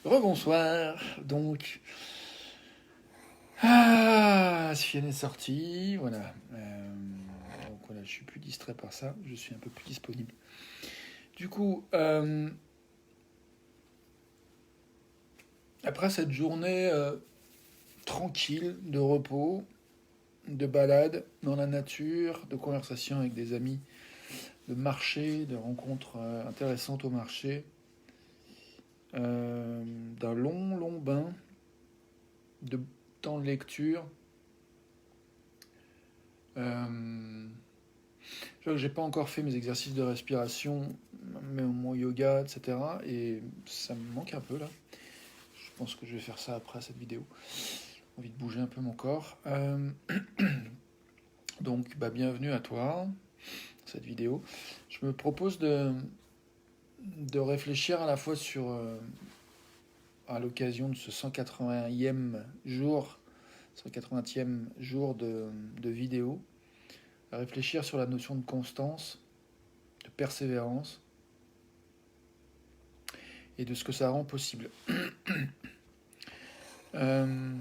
Rebonsoir, donc. Sienne est sortie, voilà. Donc voilà, je suis plus distrait par ça, je suis un peu plus disponible. Du coup, après cette journée tranquille, de repos, de balade dans la nature, de conversation avec des amis, de marché, de rencontres intéressantes au marché, euh, d'un long bain, de temps de lecture, euh, j'ai pas encore fait mes exercices de respiration, mon yoga, etc. Et ça me manque un peu là. Je pense que je vais faire ça après cette vidéo. J'ai envie de bouger un peu mon corps. Donc, bienvenue à toi, cette vidéo. Je me propose de réfléchir à la fois sur, à l'occasion de ce 180e jour, 180e jour de vidéo, à réfléchir sur la notion de constance, de persévérance et de ce que ça rend possible. Euh,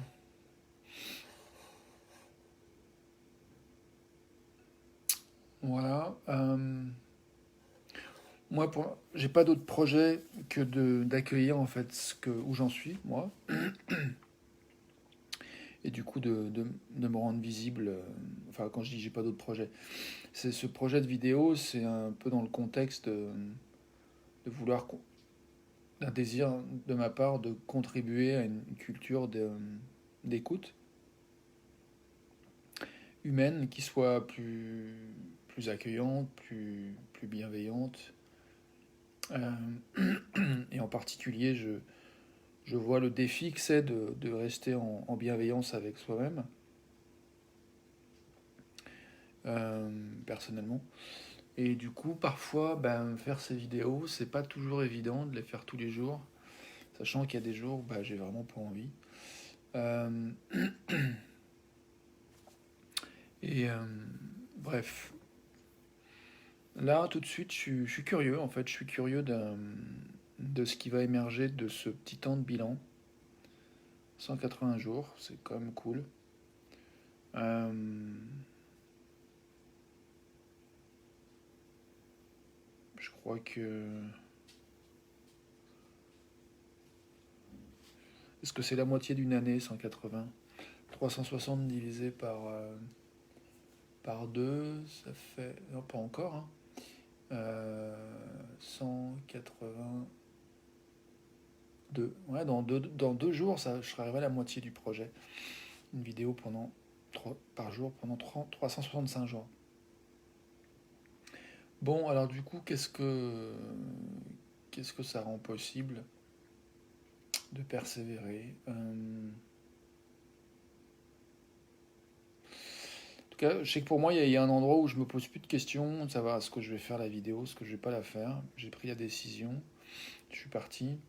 voilà. Moi, j'ai pas d'autre projet que d'accueillir en fait où j'en suis, moi, et du coup de me rendre visible. Enfin, quand je dis j'ai pas d'autre projet, c'est ce projet de vidéo, c'est un peu dans le contexte de vouloir, d'un désir de ma part de contribuer à une culture d'écoute humaine qui soit plus accueillante, plus bienveillante. Euh, et en particulier, je vois le défi que c'est de rester en bienveillance avec soi-même, personnellement. Et du coup, parfois, faire ces vidéos, c'est pas toujours évident de les faire tous les jours, sachant qu'il y a des jours où j'ai vraiment pas envie. Euh, et bref, là, tout de suite, je suis curieux, en fait, je suis curieux de ce qui va émerger de ce petit temps de bilan. 180 jours, c'est quand même cool. Euh, je crois que... Est-ce que c'est la moitié d'une année, 180? 360 divisé par 2, ça fait... Non, pas encore. Hein. 182. Ouais, dans deux jours, ça, je serai arrivé à la moitié du projet. Une vidéo par jour pendant 365 jours. Bon, alors du coup, qu'est-ce que ça rend possible de persévérer? En tout cas, je sais que pour moi, il y a un endroit où je me pose plus de questions, de savoir est-ce que je vais faire la vidéo, est-ce que je vais pas la faire. J'ai pris la décision, je suis parti.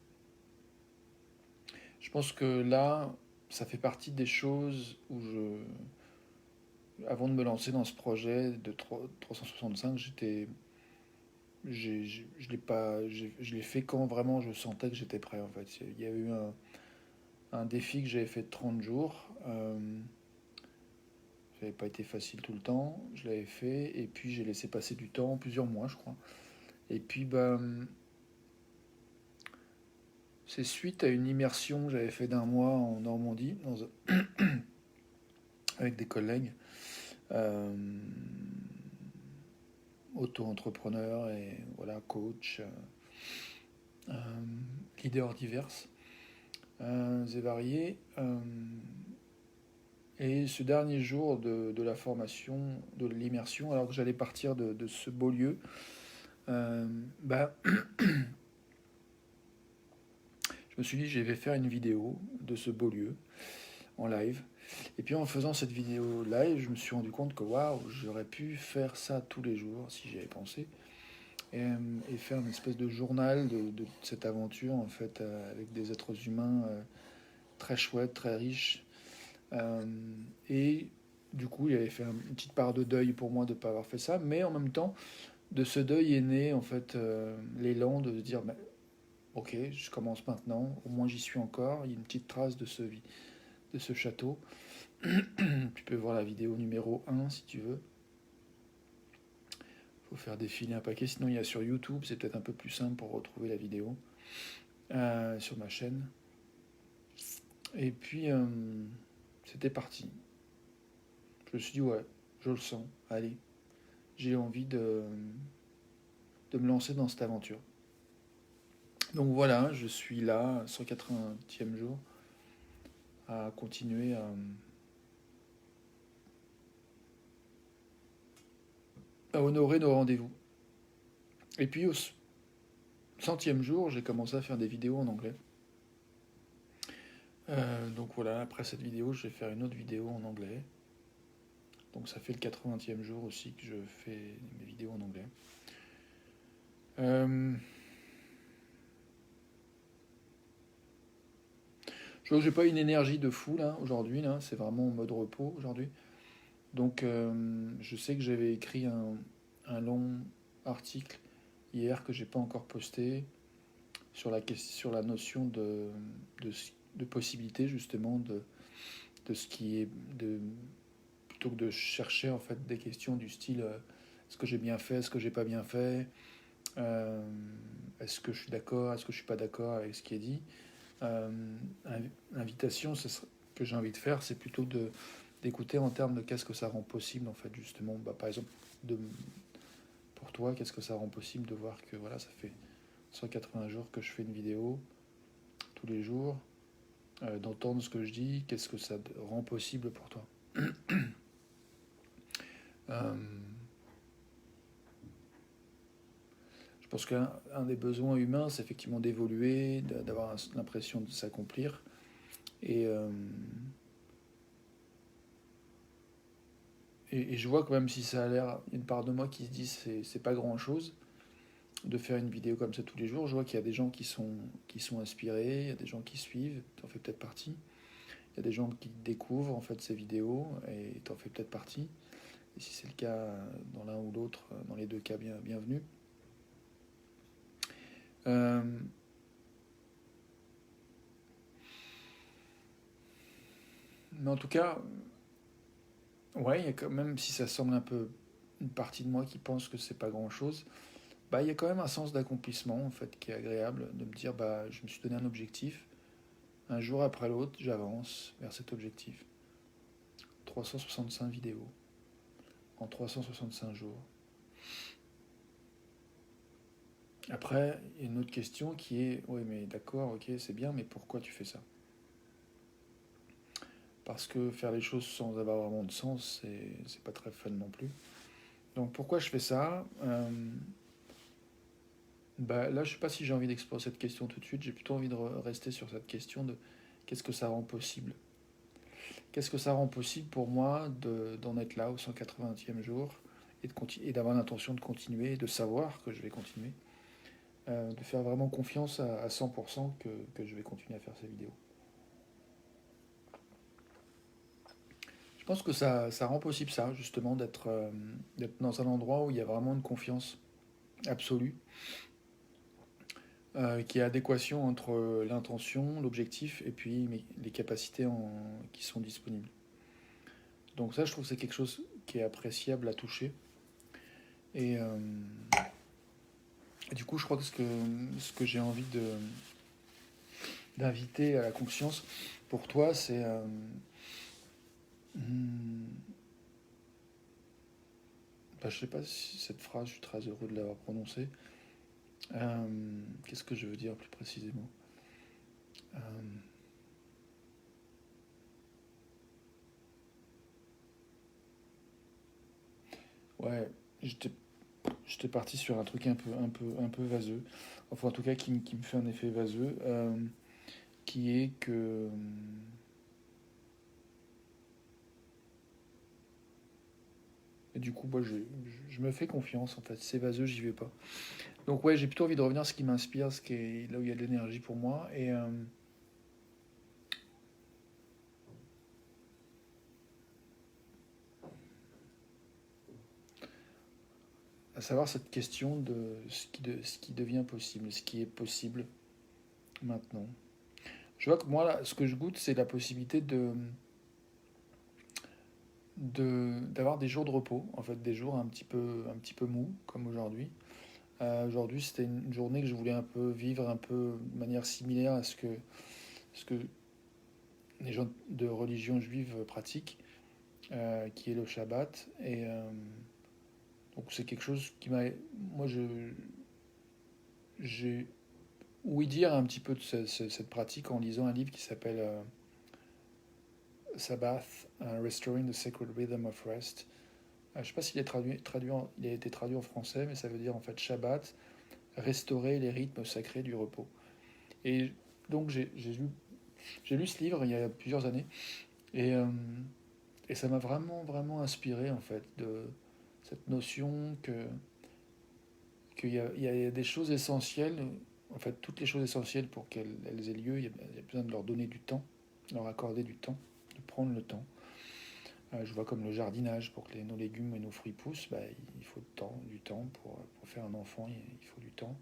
Je pense que là, ça fait partie des choses où avant de me lancer dans ce projet de 365, je l'ai pas, je l'ai fait quand vraiment je sentais que j'étais prêt en fait. Il y a eu un défi que j'avais fait de 30 jours. Ça n'avait pas été facile tout le temps, je l'avais fait et puis j'ai laissé passer du temps, plusieurs mois je crois. Et puis c'est suite à une immersion que j'avais fait d'un mois en Normandie avec des collègues auto-entrepreneurs et voilà coach, euh, leaders divers et variés. Et ce dernier jour de la formation, de l'immersion, alors que j'allais partir de ce beau lieu, euh, bah, je me suis dit, je vais faire une vidéo de ce beau lieu en live. Et puis en faisant cette vidéo live, je me suis rendu compte que waouh, j'aurais pu faire ça tous les jours si j'y avais pensé. Et faire une espèce de journal de cette aventure en fait avec des êtres humains très chouettes, très riches. Euh, et du coup, il avait fait une petite part de deuil pour moi de ne pas avoir fait ça, mais en même temps, de ce deuil est né en fait l'élan de se dire ok, je commence maintenant, au moins j'y suis encore, il y a une petite trace de ce château. Tu peux voir la vidéo numéro 1 si tu veux. Faut faire défiler un paquet, sinon il y a sur YouTube, c'est peut-être un peu plus simple pour retrouver la vidéo sur ma chaîne. Et puis c'était parti. Je me suis dit ouais, je le sens, allez, j'ai envie de me lancer dans cette aventure. Donc voilà, je suis là, 180e jour, à continuer à honorer nos rendez-vous. Et puis au 100e jour, j'ai commencé à faire des vidéos en anglais. Donc voilà, après cette vidéo, je vais faire une autre vidéo en anglais. Donc ça fait le 80e jour aussi que je fais mes vidéos en anglais. Je vois que j'ai pas une énergie de fou là aujourd'hui, là. C'est vraiment en mode repos aujourd'hui. Donc je sais que j'avais écrit un long article hier que j'ai pas encore posté sur la notion de possibilité justement de ce qui est plutôt que de chercher en fait des questions du style est-ce que j'ai bien fait, est-ce que j'ai pas bien fait, euh, est-ce que je suis d'accord, est-ce que je suis pas d'accord avec ce qui est dit. Euh, L'invitation que j'ai envie de faire, c'est plutôt d'écouter en termes de qu'est-ce que ça rend possible en fait justement. Bah, par exemple, pour toi, qu'est-ce que ça rend possible de voir que voilà, ça fait 180 jours que je fais une vidéo tous les jours, d'entendre ce que je dis, qu'est-ce que ça rend possible pour toi. Euh, je pense qu'un des besoins humains, c'est effectivement d'évoluer, d'avoir l'impression de s'accomplir. Et, euh, et je vois que même si ça a l'air, une part de moi qui se dit c'est pas grand chose de faire une vidéo comme ça tous les jours, je vois qu'il y a des gens qui sont inspirés, il y a des gens qui suivent, tu en fais peut-être partie. Il y a des gens qui découvrent en fait ces vidéos et tu en fais peut-être partie. Et si c'est le cas dans l'un ou l'autre, dans les deux cas, bienvenue. Euh, mais en tout cas, ouais, il y a quand même, si ça semble un peu une partie de moi qui pense que c'est pas grand-chose, bah il y a quand même un sens d'accomplissement en fait qui est agréable de me dire bah je me suis donné un objectif, un jour après l'autre, j'avance vers cet objectif. 365 vidéos en 365 jours. Après, il y a une autre question qui est oui mais d'accord, ok, c'est bien, mais pourquoi tu fais ça? Parce que faire les choses sans avoir vraiment de sens, c'est pas très fun non plus. Donc pourquoi je fais ça? Bah, là, je sais pas si j'ai envie d'explorer cette question tout de suite. J'ai plutôt envie de rester sur cette question de qu'est-ce que ça rend possible. Qu'est-ce que ça rend possible pour moi d'en être là au 180e jour et d'avoir l'intention de continuer, de savoir que je vais continuer, de faire vraiment confiance à 100% que je vais continuer à faire ces vidéos. Je pense que ça rend possible ça, justement, d'être dans un endroit où il y a vraiment une confiance absolue, qui est adéquation entre l'intention, l'objectif et puis les capacités qui sont disponibles. Donc ça, je trouve que c'est quelque chose qui est appréciable à toucher. Et, euh, et du coup, je crois que ce que j'ai envie d'inviter à la conscience pour toi, c'est... Bah, je sais pas si cette phrase, je suis très heureux de l'avoir prononcée. Qu'est-ce que je veux dire plus précisément? Euh, ouais, j'étais j'étais parti sur un truc un peu vaseux. Enfin, en tout cas, qui me fait un effet vaseux, qui est que... Et du coup, moi, je me fais confiance, en fait. C'est vaseux, j'y vais pas. Donc ouais, j'ai plutôt envie de revenir à ce qui m'inspire, ce qui est là où il y a de l'énergie pour moi. Et à savoir cette question de ce qui devient possible, ce qui est possible. maintenant. Je vois que moi, là, ce que je goûte, c'est la possibilité d'avoir des jours de repos, en fait, des jours un petit peu mous, comme aujourd'hui. Aujourd'hui, c'était une journée que je voulais un peu vivre un peu de manière similaire à ce que les gens de religion juive pratiquent, qui est le Shabbat. Et donc, c'est quelque chose qui m'a. Moi, j'ai ouï dire un petit peu de cette pratique en lisant un livre qui s'appelle Sabbath, Restoring the Sacred Rhythm of Rest. Je ne sais pas s'il est il a été traduit en français, mais ça veut dire en fait Shabbat, restaurer les rythmes sacrés du repos. Et donc j'ai lu ce livre il y a plusieurs années, et, euh, et ça m'a vraiment, vraiment inspiré en fait de cette notion qu'il y a des choses essentielles, en fait toutes les choses essentielles pour qu'elles aient lieu, il y a besoin de leur donner du temps, leur accorder du temps, de prendre le temps. Je vois comme le jardinage, pour que nos légumes et nos fruits poussent, bah, il faut du temps pour faire un enfant, il faut du temps.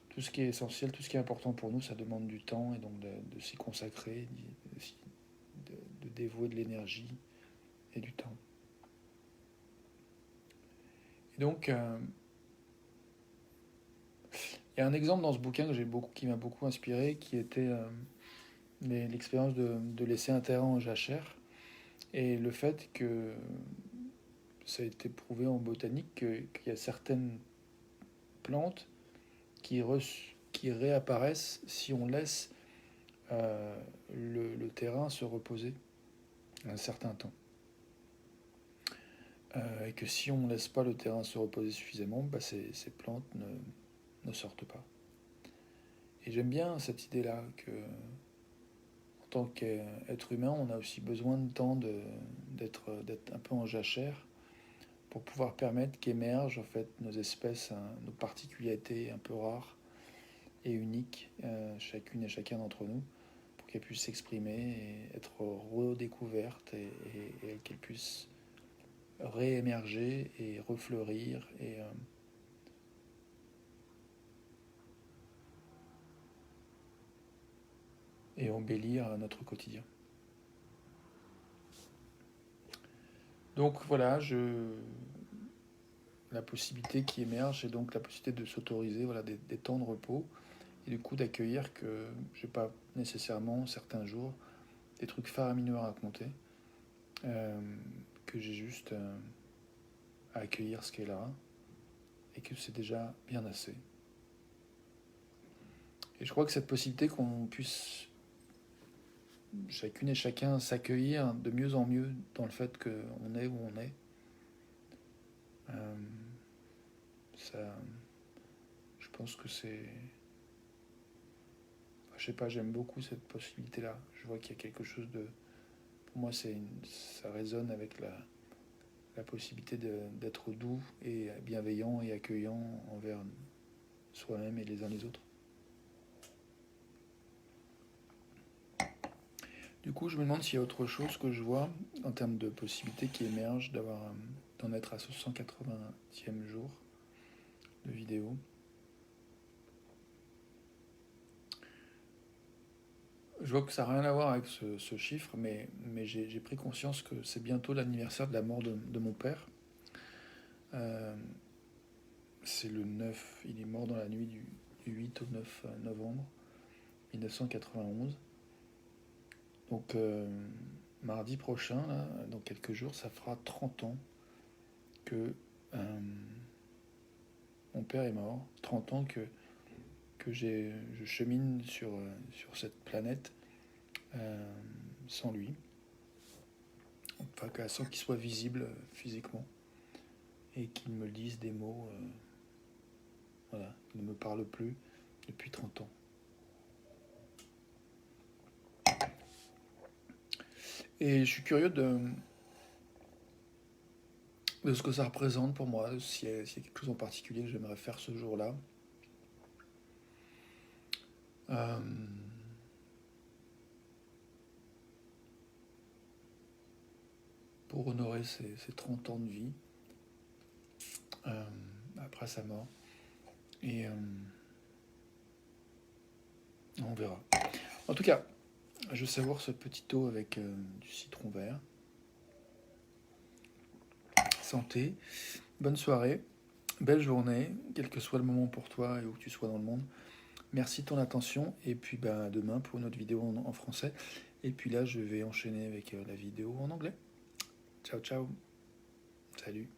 Tout ce qui est essentiel, tout ce qui est important pour nous, ça demande du temps, et donc de s'y consacrer, de dévouer de l'énergie et du temps. Et donc, il y a un exemple dans ce bouquin qui m'a beaucoup inspiré, qui était l'expérience de laisser un terrain en jachère, et le fait que ça a été prouvé en botanique qu'il y a certaines plantes qui réapparaissent si on laisse le terrain se reposer un certain temps. Et que si on ne laisse pas le terrain se reposer suffisamment, bah ces plantes ne sortent pas. Et j'aime bien cette idée-là que, en tant qu'être humain, on a aussi besoin de temps d'être un peu en jachère pour pouvoir permettre qu'émergent en fait nos espèces, nos particularités un peu rares et uniques, chacune et chacun d'entre nous, pour qu'elles puissent s'exprimer et être redécouvertes et qu'elles puissent réémerger et refleurir et embellir notre quotidien. Donc voilà, la possibilité qui émerge, c'est donc la possibilité de s'autoriser voilà, des temps de repos et du coup d'accueillir que je n'ai pas nécessairement certains jours des trucs faramineux à raconter, euh, que j'ai juste à accueillir ce qui est là et que c'est déjà bien assez. Et je crois que cette possibilité qu'on puisse chacune et chacun s'accueillir de mieux en mieux dans le fait qu'on est où on est, euh, ça, je pense que c'est... Enfin, je sais pas, j'aime beaucoup cette possibilité-là. Je vois qu'il y a quelque chose de... Pour moi, ça résonne avec la possibilité d'être doux et bienveillant et accueillant envers soi-même et les uns les autres. Du coup, je me demande s'il y a autre chose que je vois en termes de possibilités qui émergent d'en être à ce 180e jour de vidéo. Je vois que ça n'a rien à voir avec ce chiffre, mais j'ai pris conscience que c'est bientôt l'anniversaire de la mort de mon père. Euh, c'est le 9, il est mort dans la nuit du 8 au 9 novembre 1991. Donc mardi prochain, là, dans quelques jours, ça fera 30 ans que mon père est mort. 30 ans que je chemine sur cette planète sans lui. Enfin, sans qu'il soit visible physiquement. Et qu'il me dise des mots. Voilà, il ne me parle plus depuis 30 ans. Et je suis curieux de ce que ça représente pour moi, s'il y a quelque chose en particulier que j'aimerais faire ce jour-là. Euh, pour honorer ces 30 ans de vie après sa mort. Et On verra. En tout cas, je savoure ce petit eau avec du citron vert. Santé, bonne soirée, belle journée, quel que soit le moment pour toi et où tu sois dans le monde. Merci de ton attention, et puis demain pour une autre vidéo en français. Et puis là, je vais enchaîner avec la vidéo en anglais. Ciao, ciao. Salut.